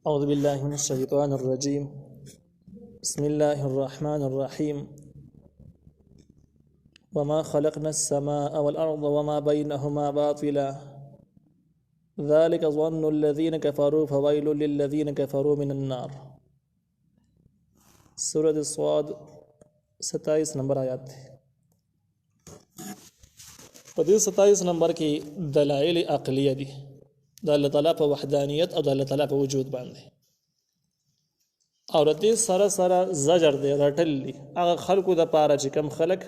أعوذ بالله من الشيطان الرجيم. بسم الله الرحمن الرحيم. وما خلقنا السماء والأرض وما بينهما باطلا ذلك ظن الذين كفروا فويل للذين كفروا من النار. سورة الصاد 27 نمبر آیات ہے. په دې 27 نمبر کې دلایل عقلیه دي د الله تعالی په وحدانیت او د الله تعالی په وجود باندې، او د دې سره سره زجر دی رټل دي هغه خلکو د پاره چې کم خلک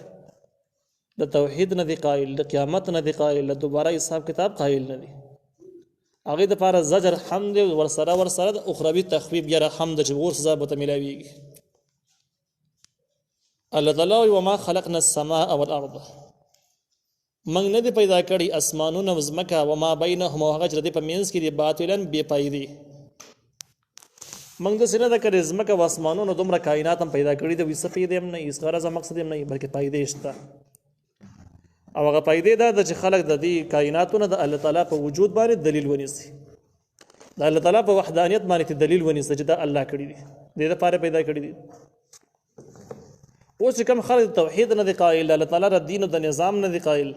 د توحید نه دي قائل، د قیامت نه دي قائل، د دوباره حساب کتاب قائل نه دي، هغه د پاره زجر حمد ورسره د اخروی تخفیف یا حمد چې ور سزا به ملاويږي. الله تعالی وما خلقنا السماء والارض، من نه دی پیدا کړی اسمانونه او ځمکه، وما بینهما هغه چې په منځ کې دی باطلا بے پایدي. من د سینه د کړي ځمکه او اسمانونه دومره کائنات هم پیدا کړی د وسه پیدا هم نه، اس غرض مقصد هم نه، بلکې پایدې شته. او هغه پایدې دا چې خلق د دې کائناتونو د الله تعالی په وجود باندې دلیل ونیسي، د الله تعالی په وحدانیت باندې دلیل ونیسي چې دا الله کړی دی، دې لپاره پیدا کړی دی. اوس کوم خلک توحید نه دی قائل، الله تعالی د دین او د نظام نه دی قائل،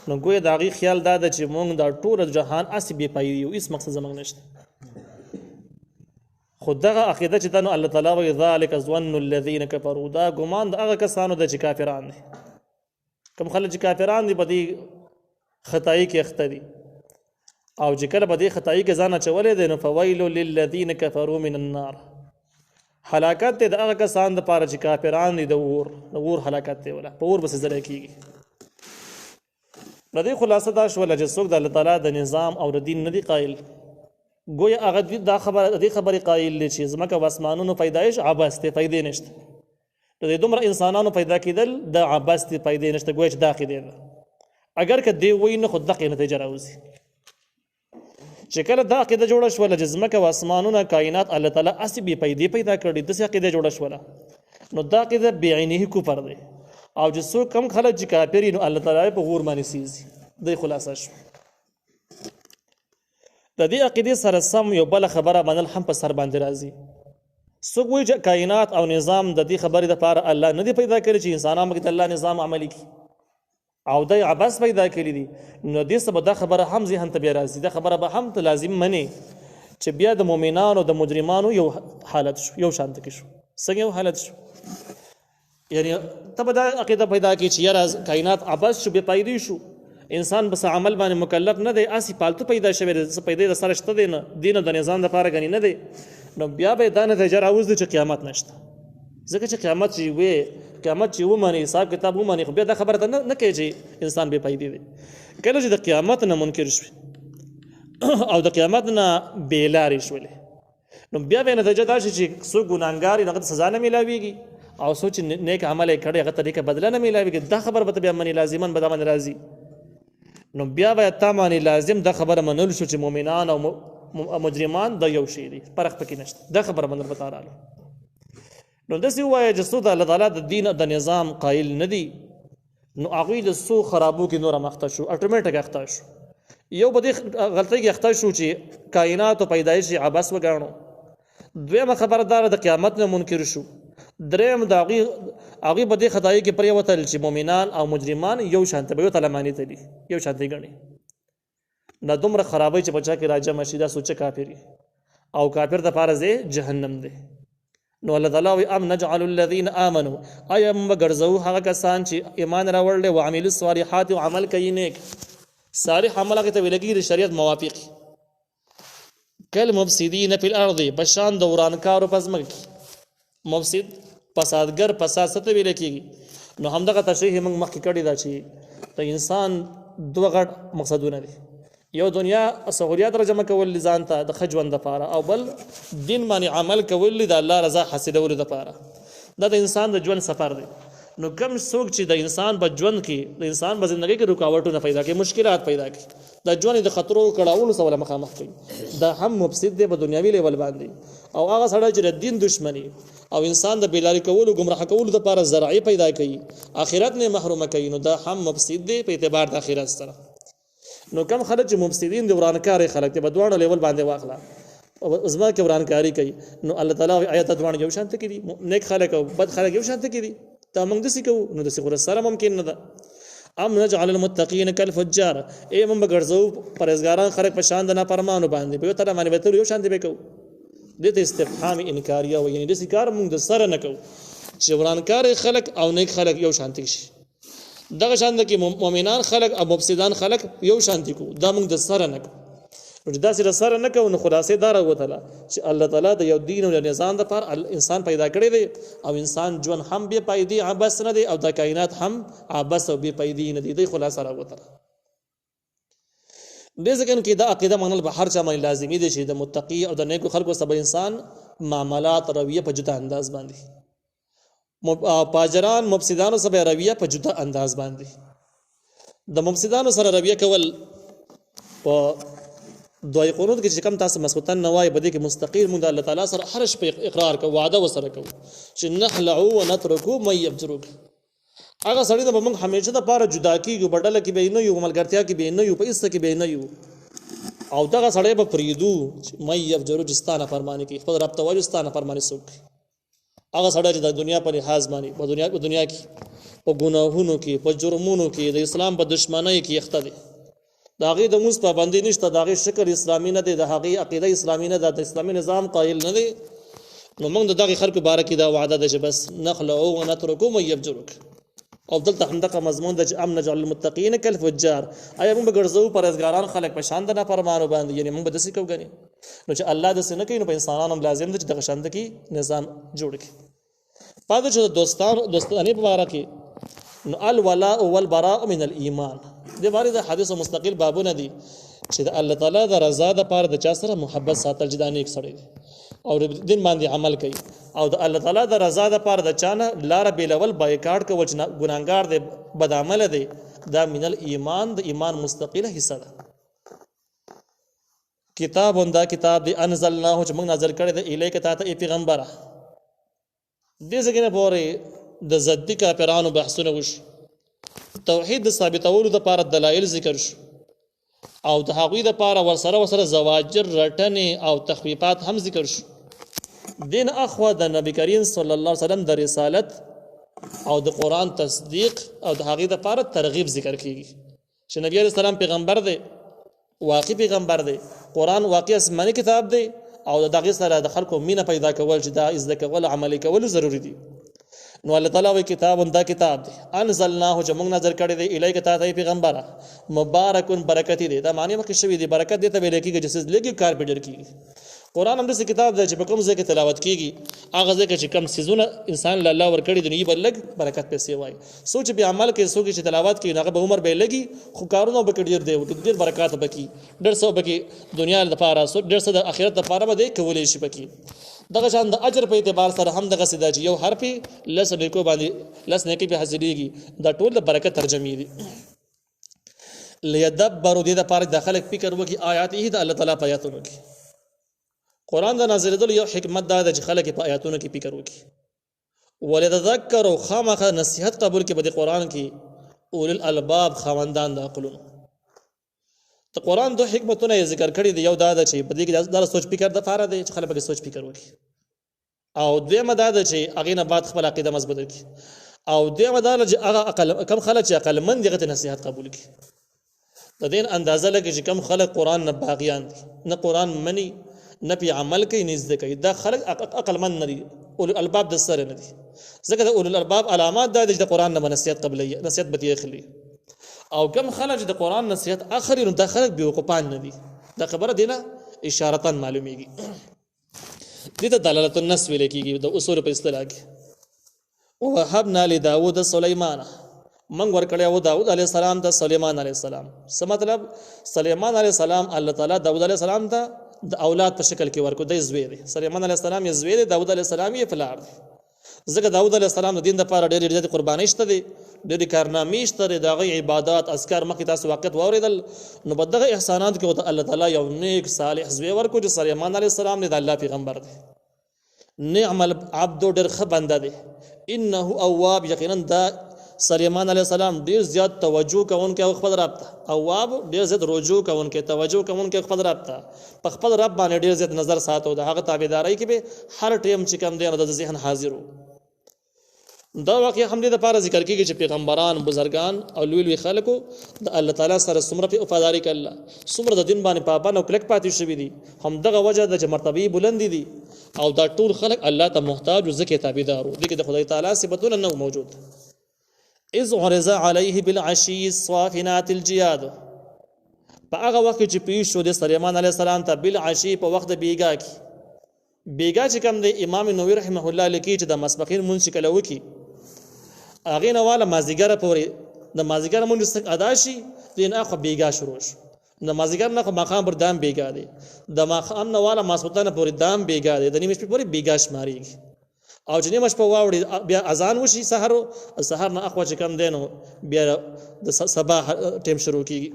نو ګویا د هغې خیال دا ده چې مونږ دا ټول جهان اسې بې پایدې یو، هېڅ مقصد زموږ نشته. خو دغه عقیده چې دا نو الله تعالی وایي ذلک ظن الذین کفروا، دا ګمان د هغه کسانو ده چې کافران دي. کوم خلک چې کافران دي په دې خطایي کې اخته دي، او چې کله په دې خطایي کې ځان اچولی دی نو فویل للذین کفروا من النار، هلاکت دی د هغه کسانو دپاره چې کافران دي، د اور هلاکت دی، ولا په اور پسې ځلی کېږي. د دې خلاصه دا شوله چې څوک د الله تعالی د نظام او د دین نه دي قایل، ګویا هغه دا دې خبرې قایل دی چې ځمکه او اسمانونو پیدایش عبث دی، فایدې نشته. د دې دومره انسانانو پیدا کېدل د عبث دی، فایدې نشته، ګویا چې دا عقیده ده. اگر که دې وایي نه خو دقې نتیجه راوځي چې کله دا عقیده جوړه شوله چې ځمکه او اسمانونه کائنات الله تعالی هسې بې پیدې پیدا کړي، داسې عقیده جوړه شوله، نو دا عقیده بعینه کفر دی. او چې څوک کم خلک چې کافر نو الله تعالی په غور باندې سیزي. د خلاصه شو د دې عقیدې سره سم یو بله خبره منل هم په سر باندې راځي. څوک وایي چې کائنات او نظام د دې خبرې دپاره الله نه دی پیدا کړی چې انسانان پکې د الله نظام عملي کړي، او دی عبث پیدا کړي دي، نو دې څه به دا خبره هم ذهن ته بیا راځي، دا خبره به هم ته لازم منې چې بیا د مؤمنانو د مجرمانو یو حالت شو، یو شانته کې شو. څنګه یو حالت شو؟ یعنی ته به دا عقیده پیدا کړي چې یاره کائنات عبث شو، بې پایدې شو، انسان بس عمل باندې مکلف نه دی، اسې پالتو پیدا شوی دی، څه پیدا د سره شته دی نه، دین او د نظام دپاره ګنې نه دی، نو بیا به یې دا نتیجه راوځي چې قیامت نشته. ځکه چې قیامت چې ومني، حساب کتاب ومني، خو بیا دا خبره ته نه کوي چې انسان بې پیدې دی. کله چې د قیامت نه منکر شوي او د قیامت نه بې لارې شولې، نو بیا به یې نتیجه دا شي چې څوک ګناهګار وي هغه ته سزا نه میلاویږي، او څوک چې نیک عمل یې کړی هغه ته نیکه بدله نه میلاویږي. دا خبره به ته بیا منې، لازماً به دا باندې راځي، نو بیا به تا باندې لازم دا خبره منل شو چې مؤمنان او مجرمان دا یو شی دي، فرق پکې نشته. دا خبره منل به تا راغله. نو داسې ووایه چې څوک د الله تعالی د دین او د نظام قایل نه دي، نو هغوی د څو خرابو کې نوره مخته شو، اټومیټک اخته شو. یو به دې غلطۍ کې اخته شو چې کائنات او پیدایش یې عبث وګاڼو، دویمه خبره دا د قیامت نه منکر شو، دریم د هغوی په دې خطایي کې پرېوتل چې مؤمنان او مجرمان یو شانته به یو ته لمانې تلي، یو شانته یې ګڼي. دا دومره خرابۍ چې په چا کې راجمع شي، دا سوچه کافر او کافر دپاره ځای جهنم دی. نو الله تعالی وایي ام نجعل الذین آمنوا، آیا موږ ګرځوو هغه کسان چې ایمان راوړل دي، وعملوا الصالحات، او عمل کوي نیک، صالح عمل هغې ته ویل کېږي د شریعت موافق، کالمفسدین فی الارض، په شان د ورانکارو په ځمکه کې. مفسد فسادګر، فساد څه ته ویل کېږي؟ نو همدغه تشریح موږ مخکې کړې ده چې د انسان دوه غټ مقصدونه دي، یو دنیا سهولیات را جمع کول ځان ته د ښه ژوند دپاره، او بل دین باندې عمل کول د الله رضا حاصلولو دپاره. دا د انسان د ژوند سفر دی. نو کم څوک چې د انسان په ژوند کې، د انسان په زندګۍ کې رکاوټونه پیدا کوي، مشکلات پیدا کوي، د ژوند د خطرو کړاوونو سره مخامخ کوي، دا هم مفسد دی په دنیوي لیول باندې. او هغه سړی چې د دین دشمني او انسان د بېلارې کولو ګمراه کولو دپاره ذرایع پیدا کوي، آخرت نه محرومه کوي، نو دا هم مفسد دی په اعتبار د آخرت سره. نو کم خلک چې مفسدین دي ورانکارې خلک دي، په دواړو لیول باندې واخله، زما کې ورانکاری کوي نو الله تعالی آیات دوان یو شانت کړي نیک خلک او بد خلک یو شانت کړي ته موږ دسی کوو نو دسی خو سره ممکن نه ده ام نجعل المتقین کالفجار ای موږ ګرځو پرهیزګاران خلک په شان د نافرمانو باندې په تعالی باندې به یو شانت به کوو دته استفهام انکاریه و یعنی دسی کار موږ د سره نه کوو چې ورانکار خلک او نیک خلک یو شانت شي دغه شان د کې مؤمنان خلک او مفسدان خلک یو شانت کو دا موږ د سره نه کوو دا سره سره نه کوو نو خلاصې دار وته چې الله تعالی د یو دین او نظام د پر انسان پیدا کړی دی او انسان ژوند هم به پایدي عباس نه دی او د کائنات هم عباس او به پایدي نه دی د خلاصه راوته دې ځکه کې دا عقیده منل به هر چا باندې لازمي دي چې د متقی او د نیکو خلکو سره انسان معاملات رویه په جدا انداز باندې پاجران مفسدانو سره رویه په جدا انداز باندې د مفسدانو سره رویه کول په دوی قانون کې چې کم تاسو مسوتن نوای بده کې مستقیل مونږ الله تعالی سره هرش په اقرار کو وعده وسره کو چې نخلعو ونترکو مې يبجروک هغه سړی د موږ همیشه د پاره جدا کیږي بدل کې به نه یو ملګرتیا کې به نه یو په ایسته کې به نه یو او دغه سړی به پریدو مې يبجرو جستانه فرمانه کې خپل رب ته وجستانه فرمانه سوک هغه سړی چې د دنیا په لحاظ باندې په دنیا کې په ګناهونو کې په جرمونو کې د اسلام په دشمنۍ کې یخته دي داغه د موږ پابندي نشته داغه شکل اسلامي نه دی د هغه عقیده اسلامي نه ده د اسلامي نظام قائل نه دی نو موږ دغه خلکو باره کې دا وعده ده چې بس نخلو او نترکو مې يبجرک او دلته همدغه مضمون د ام نجعل المتقین کالفجار آیا موږ ګرځو پرهیزګاران خلک په شان د نافرمانو باندې یعنی موږ دسی کو غني نو چې الله د سینه کوي نو په انسانانو لازم ده چې دغه شان د کی نظام جوړ کړي پاتې چې دوستانی په اړه کې نو الولاء والبراء من الايمان د باره د حدیث مستقل بابونه دي چې د الله تعالی د رضا د پاره د چا سره محبت ساتل جدا نیک سړی او دین باندې عمل کوي او د الله تعالی د رضا د پاره د چانه لار بیلول بایکاټ کول چې ګناګار دی بد عمل دی دا من الايمان د ایمان مستقله حصہ ده کتاب دی انزلناه چې موږ نازل کړی د الیک ته پیغمبره دې څنګه نه پورې د زدی کافرانو بحثونه وش توحید ثابتولو د پاره دلایل ذکر شو او د هغوی د پاره ورسره زواجر رټنې او تخفیفات هم ذکر شو دین اخوا د نبی کریم صلی الله علیه وسلم د رسالت او د قران تصدیق او د هغوی د پاره ترغیب ذکر کیږي چې نبی علیہ السلام پیغمبر دی واقعي پیغمبر دی قران واقعي آسماني کتاب دی او دغه سره د خلکو مینه پیدا کول چې دا زده کول عملي کول ضروری دي نو الله تعالی وی کتاب دی انزلناه چې موږ نظر کړی دی الیک ته پیغمبره مبارکون برکتی دی دا معنی مکه شوی دی برکت دی ته ویل کیږي چې لګي کار پیډر کیږي قران هم د کتاب دی چې په کوم ځای کې تلاوت کیږي هغه ځای کې چې کم سيزونه انسان الله ور کړی دی یې بلګ برکت پیسې وای سوچ به عمل کې سوچ چې تلاوت کې هغه به عمر به لګي خو کارونه به ډیر دی ډیر برکات به کی 150 به کی دنیا لپاره 150 د آخرت لپاره به کولې شي پکې دغه شان د اجر په اعتبار سره هم دغه سیدا چې یو حرف لس نیکو باندې لس نیکی به حاصلېږي دا ټول د برکت ترجمه دي لیدبروا دې د پاره داخله فکر وکي آیات د الله تعالی په آیاتونو کې قران د نازلېدل یو حکمت دا چې خلک په آیاتونو کې فکر وکي ولذکروا خامخ نصیحت قبول کې په قران کې اول الالباب خوندان د عقلونو ته قران دوه حکمتونه ذکر کړی دی یو دا چې په دې کې دا سوچ فکر د فاره دی چې خلک به سوچ فکر وکړي او دویمه دا چې هغه نه بعد خپل عقیده مضبوط کړي او دویمه دا چې هغه عقل کم خلک چې عقل مند دغه نصيحت قبول کړي د دین اندازه لګي چې کم خلک قران نه باغیان دي نه قران مني نه په عمل کوي نه زده کوي دا خلک عقل مند نه دي اول الالباب د سره نه دي ځکه د اول الالباب علامات دا چې د قران نه نصيحت قبلي نصيحت به اخلي او کم خلک د قران نصيحت اخري نو د خلک بیوقفان نه دي دا خبره دینه اشارتن معلومیږي دې ته دلالت النص ویل کېږي د اصول په اصطلاح کې وهبنا لداود سليمان من ورکړی او داود علیه السلام ته سليمان علیه السلام څه مطلب سليمان علیه السلام الله تعالی داود علیه السلام ته د اولاد په شکل کې ورکو د زوی دی سليمان علیه السلام یې زوی دی داود علیه السلام یې پلار دی ځکه داود علیه السلام د دین لپاره ډېر ډېر قرباني شته دي ډېر کارنامې شته دي دغه عبادت اذکار مخکې تاسو وخت واوریدل نو بدغه احسانات کې الله تعالی یو نیک صالح زوی ورکو چې سليمان علیه السلام د الله پیغمبر دی نعم العبد ډېر ښه بنده دی انه اواب یقینا دا سليمان عليه السلام ډیر زیات توجه کوونکی او خپل رب ته، اواب ډیر زیات رجوع کوونکی توجه کوونکی خپل رب ته، په خپل رب باندې ډیر زیات نظر ساتو، د هغه تابعداري کې به هر ټیم چې کم دی د ذهن حاضر وو. دا واقعي هم دې لپاره ذکر کیږي چې پیغمبران، بزرگان او لوی لوی خلکو د الله تعالی سره څومره په وفاداري کړله، څومره د دین باندې پابند او کلک پاتې شوي دي. هم دغه وجه د مرتبه بلند دي او دا ټول خلک الله ته محتاج او ذکر تابعدار وو. دغه د خدای تعالی صفاتونه نه موجود. اذ عرض عليه بالعشي الصافنات الجياد، په هغه وخت چې پیش شو د سليمان عليه السلام ته بالعشي په وخت بیګا کې. بیګا چې کوم د امام نووي رحمه الله لیکي چې د مسبقین مونږ کله وکي هغه نه والا مازیګر پورې د مازیګر مونږ څخه ادا شي دین اخو بیګا شروع شو. د مازیګر نه خو مقام پر دام بیګا دی، د مقام نه والا ماسوتانه پورې دام بیګا دی، د نیمه شپې پورې بیګا شماريږي. او چې نیمه شپه واوړي بیا اذان وشي سحر نه اخو چې کم دینو بیا د صباح ټیم شروع کیږي.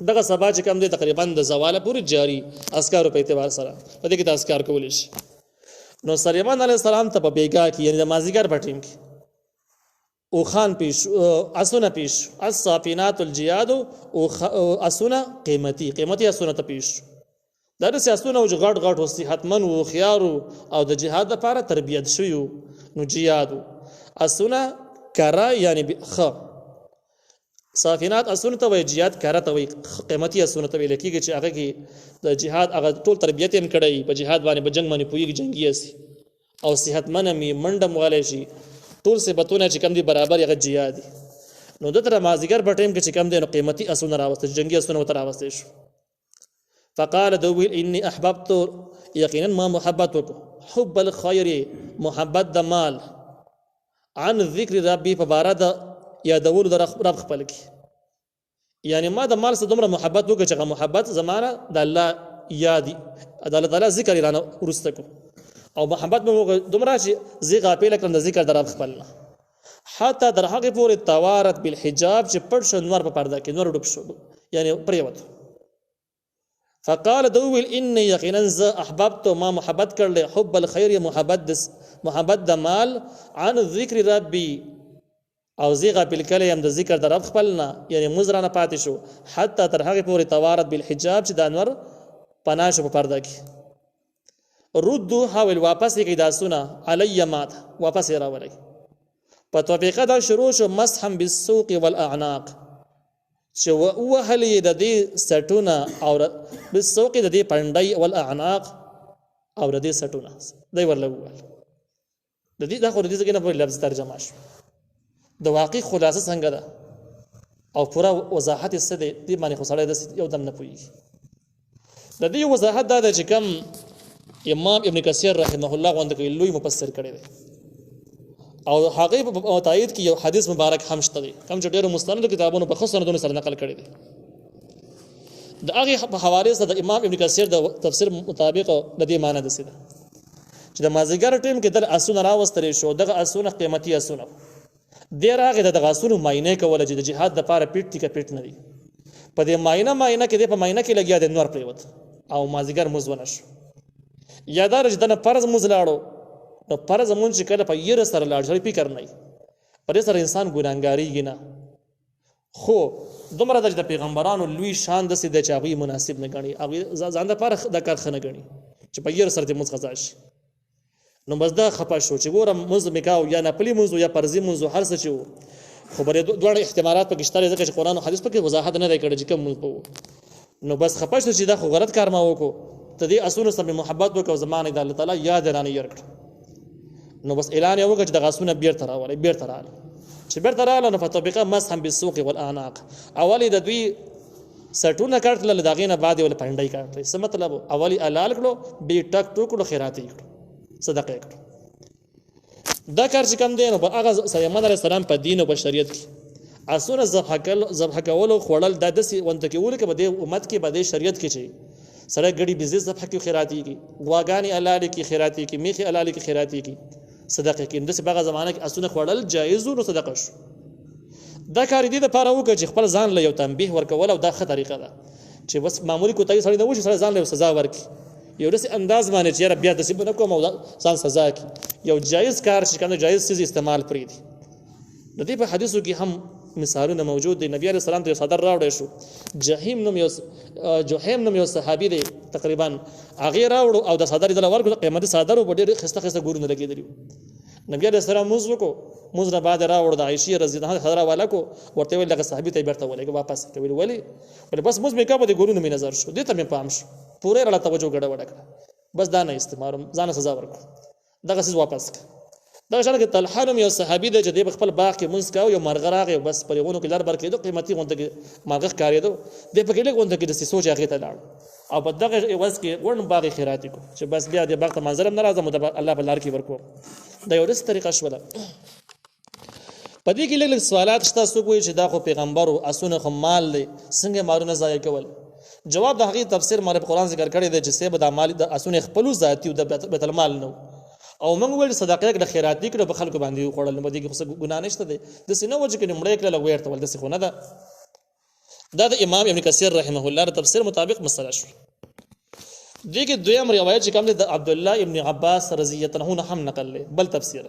دغه سبا چې کم دی تقریبا د زواله پورې جاری اسکارو په اعتبار سره په دې کې د اسکار کول شي. نو سليمان عليه السلام ته په بیګا کې یعنی د مازیګر په ټیم کې او خان پیش اسونه پیش الصافینات الجیاد او اسونه قیمتي اسونه ته پیش. دا د سیاسونه او غټ غټ او صحتمن او خيار او د جهاد لپاره تربیت شوی نو جیاد اسونه کرا یعنی خ صافینات اسونه ته وی جهاد کرا ته وی قیمتي اسونه ته ویل کیږي چې هغه کې د جهاد هغه ټول تربیت یې کړی په جهاد باندې په جنگ باندې پویږي جنگي اسي او صحتمن می منډه مغالي شي ټول صفاتونه چې کم دي برابر یې جهادي. نو د تر مازیګر په ټیم کې چې کم دي نو قیمتي اسونه راوستل جنگي اسونه وتر راوستل شو. فقال دویل انی احببت یقینا ما محبت حب الخير محبت د مال عن ذکر ربي فبارد یادول د رب خپل کی، یعنی ما د مال سره دومره محبت وکړه چې محبت زمانه د الله یادي د الله تعالی ذکر اعلان ورسته کو او محبت مې دومره چې زی غافل کړم د ذکر د رب خپلنا حتی در هغه پورې توارت بالحجاب چې پړ شو نور په پرده کې نور ډوب شو یعنی پریوت. فقال دویل انی یقینا ز احببت ما محبت کړل حب الخير محبت د مال عن ذکر ربي او زیغه بل کلم د ذکر د رب خپلنا یعنی مزرانه پاتې شو حتی تر هغه پورې توارت بالحجاب چې د انور پناشه په پرده کې. ردو حاول واپس کې دا سونه علی مات واپس راولای په توفیقه دا شروع شو مسحم بالسوق والاعناق چې وهلې د دې سټونه او بالسوق د دې پندای والاعناق او د دې سټونه دی ورلګول د دې دا خو د دې څنګه په لفظ ترجمه شو. د واقع خلاصه څنګه ده او پورا وضاحت یې څه دی دې باندې خو سړی د یو دم نه پوهیږي. د دې وضاحت دا ده چې کوم امام ابن کثیر رحمه الله غوند کوي لوی مفسر کړی دی او هغه په تایید کې یو حدیث مبارک هم شته دی کوم چې ډېر مستند کتابونو په خصوصا سندونو سره نقل کړی دی. د هغه په حواله سره د امام ابن کثیر د تفسیر مطابق د دې معنی ده چې د مازیګر ټیم کې د اسونه راوستل شو دغه اسونه قیمتي اسونه ډیر هغه د غاسونو ماینه کوله چې د جهاد د لپاره پیټ ټیکه پیټ نه دی په دې ماینه کې د په ماینه کې لګیا د نور پریوت او مازیګر مزونه شو یادار چې د فرض مزلاړو نو فرض مونږ چې کله په یره سره لاړ شي فکر نه پر سره انسان ګناګاری نه خو دومره د پیغمبرانو لوی شان د سید چاغي مناسب نه غني هغه ځان د لپاره د کارخنه غني چې په یره سره د مزخزا شي. نو بس دا خپه شو چې ګورم موږ میکاو یا نپلی موږ یا پرزي موږ هر څه چو خبره دوه احتمالات پکې شته ځکه چې قرآن او حدیث پکې وضاحت نه دی کړی چې کوم موږ نو بس خپه شو چې دا خو غلط کار ما وکړو ته دې اسونو سره محبت وکړو زمانه د الله تعالی یاد رانه یې کړ. نو بس اعلان یې وکړ چې د غاسونه بیرته راوړي چې بیرته رااله نو فتوبقه مسحم بالسوق والاعناق اولی د دوی سټونه کړل دغه نه بعد ول پندای کړل څه مطلب اولی علال کړو بي ټک ټوکړو خیراتي کړو صدقه کړو. دا کار چې کم دی نو په هغه سليمان عليه السلام په دین او په شریعت کې اسونه ذبح کول او خوړل د دسي ونته کې ول کې بده امت کې بده شریعت کې شي سره غړي بزنس ذبح کې خیراتي کې غواګانی حلال کې خیراتي کې میخي حلال کې خیراتي کې صدقه کې د څه بغه زمانه کې اسونه خوړل جایز او صدقه شو. دا کار دې د پاره وکړي چې خپل ځان له یو تنبیه ورکول او دا ښه طریقه ده چې بس معمولی کوتای سړی نه وشي سره ځان له سزا ورکړي یو داسې انداز باندې چې بیا د سیب نه کوم او ځان سزا کی یو جایز کار چې کنه جایز چیز استعمال پرې دي د دې په حدیثو کې هم مثالونه موجود دي. نبی عليه السلام ته صدر راوړی شو، جهیم نوم یو صحابي دی تقریبا، هغه راوړو او د صدر دله ورکړو، قیمتي صدر او ډېر خسته خسته ګورونه لګېدلي. نبی عليه السلام موږ وکړو، موږ نه بعد راوړو د عائشې رضی الله عنها خبره والا کو، ورته ویل دغه صحابي ته بیرته ولګي واپس کوي. ولی بس موږ میکا په دې ګورونه می نظر شو، دې ته مې پام شو، پوره راړه توجه ګډه وډه کړه، بس دا نه استعمال ځان سزا ورکړه، دغه څه واپس کړه. دا شان کې طلحه نوم یو صحابي دی چې د خپل باغ کې منځ کاو، یو مرغه راغی بس پرېغونو کې لار بر کېدو، قیمتي غونډه کې مرغه ښکارېدو، د په کې لږ غونډه کې د سوچ هغې ته لاړ او په دغه عوض کې غوڼ باغ یې خیراتي کو چې بس بیا د باغ ته منظر هم نه راځم، الله په لار کې ورکوم. دا یو داسې طریقه شوله. په دې کې لږ سوالات شته. څوک وایي چې دا خو پیغمبر او اسونه خو مال دی، څنګه مالونه ضایع کول؟ جواب د هغې تفسیر ما په قرآن ذکر کړی دی چې سیب د مال د اسونه خپلو ذاتي او د بیت المال نه او موږ ویل صدقه کې د خیراتي کړو، په خلکو باندې وخوړل، نو دې کې څه ګناه نشته دی. داسې نه وجه کې مړی کړل ویرته ول، داسې خو نه ده. دا د امام ابن کثیر رحمه الله د تفسیر مطابق مسله شو. دې کې دویم روایت چې کوم دی د عبد الله ابن عباس رضی الله عنه هم نقل لري، بل تفسیر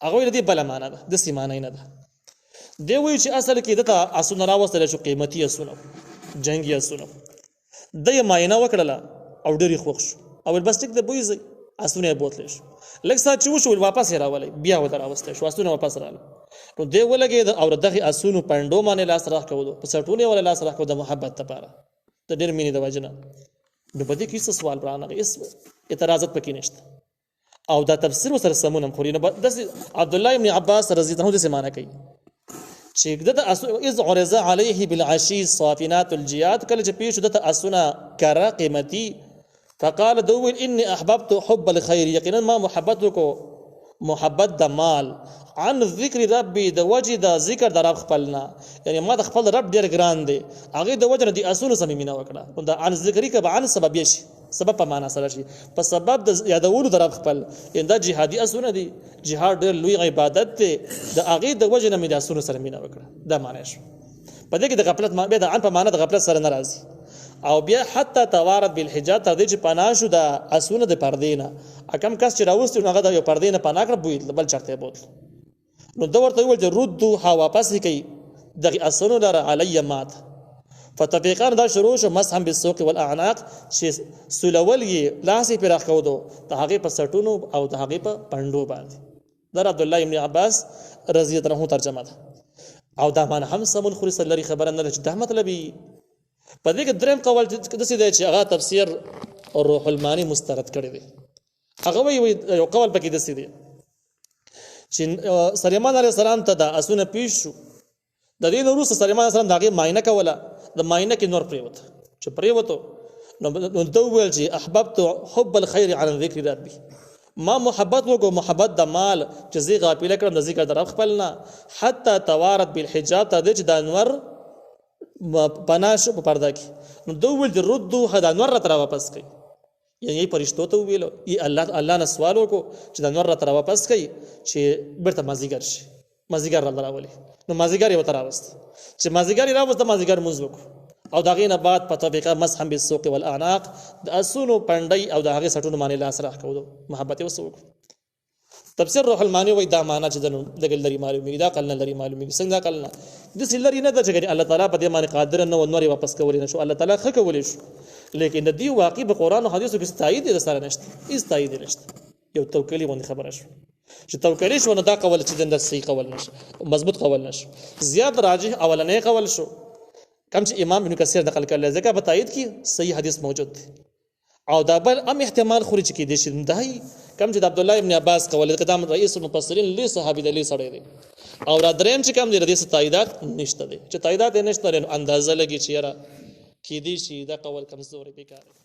هغه ویل دې بل معنا ده، داسې معنا نه ده. دی وایي چې اصل کې دته اسونه راوستل شو، قیمتي اسونه، جنگي اسونه، د یې معاینه وکړله او ډېر خوښ شو او بس ټیک د بوی اسونه یې بوتلی شو، لږ ساعت چې وشو واپس یې راولی، بیا ورته راوستی شو، اسونه واپس راغله. نو دی ولګېد او د دغې اسونو پنډو باندې لاس راښکولو، په څټونو یې ولې لاس راښکو د محبت دپاره، د ډېر مینې د وجې نه. نو په دې کې څه سوال رانغی، هېڅ اعتراضات پکې نشته او دا تفسیر ورسره سمون هم خوري. نو داسې عبدالله ابن عباس رضی الله عنه داسې معنا کوي چې دته اذ عرض علیه بالعشی صافنات الجیاد، کله چې پیش دته اسونه کره قیمتي، فقال دوول اني احببت حب الخير، یقینا ما محبت کو محبت د مال، عن ذکر ربي د وجه د ذکر د رب خپلنا، یعنی ما د خپل رب ډیر ګران دی، هغه د وجه د اسونو سم مینا وکړه. دا عن ذکر کې به عن سبب شي، سبب په معنا سره شي، په سبب د یادولو د رب خپل، ان دا جهادي اسونه دي، جهاد ډیر لوی عبادت دی، د هغه د وجه نه د اسونو سره مینا وکړه، دا معنی شو. په دې کې د غفلت ما به د عن په معنا د غفلت سره ناراضي او بیا حتی توارد بالحجاب، تر دې چې پناه شو د اسونه د پردې نه، کم کس چې راوستي هغه د یو پردې نه پناه کړ بویل بل چرته بوتل. نو دا ورته ویل چې ردوها واپس کوي دغه اسونو لره علی مات، فتفیقان دا شروع شو مسحم بالسوق والاعناق، چې سولول یې لاسې پرې راښکودو د هغې په سټونو او د هغې په پنډو باندې. دا عبدالله ابن عباس رضی الله عنه ترجمه ده او دا معنی هم سمون خوري سره لري، خبره نه ده چې دا مطلب یې. په دې کې دریم قول داسې دی چې هغه تفسیر روح المانی مسترد کړی دی. هغه وایي یو قول پکې داسې دی چې سلیمان علیه السلام ته د اسونه پیش شو، د دې نه وروسته سلیمان علیه السلام د هغې معاینه کوله، د معاینه کې نور پرېوته، چې پرېوتو نو ده وویل چې احببت حب الخیر عن ذکر ربي، ما محبت وکړو محبت د مال چې زه غافله کړم د ذکر د رب خپل نه، حتی توارد بالحجاب، تر دې چې د انور پناه شو په پرده کې. نو ده وویل چې ردوها د انور راته راواپس کوي، یعنی پرشتو ته وویلو الله نه سوال وکړو چې د انور راته راواپس کوي چې بېرته مازدیګر شي، مازدیګر راته راولي. نو مازدیګر یې ورته راوست، چې مازدیګر یې راوست د مازدیګر لمونځ وکړو او د هغې نه بعد په طبقه مسحم بالسوق والاعناق، د اسونو پنډۍ او د هغې سټونو باندې لاس راښکودو، محبت یې ورسره وکړو. تفسیر روح المانی وایي دا معنا چې دغه لري معلومېږي، دا عقل نه لري معلومېږي. څنګه عقل نه داسې لرې نه ده چې الله تعالی په دې باندې قادر نه و نور یې واپس کولی نه شو، الله تعالی ښه کولی شو، لیکن د دې واقع په قرآن او حدیثو کې تایید یې سره نشته، هېڅ تایید یې نشته. یو توکلي غوندې خبره شو چې توکلي شو، نو دا قول چې د صحیح قول نشو، مضبوط قول نشو، زیات راجح اولنی قول شو کوم چې امام ابن کثیر نقل کړل، ځکه په تایید کې صحیح حدیث موجود دی او دا بل هم احتمال خوري چې کېدای شي دای کوم چې د عبدالله ابن عباس قول دی، قدام رئیس المفسرین لوی صحابي دی، لوی سړی دی. او را دریم چې کوم دی د دې تاییدات نشته دی، چې تاییدات یې نشته نو اندازه لګي چې یاره کېدای شي دا قول کمزوری بیکار دی.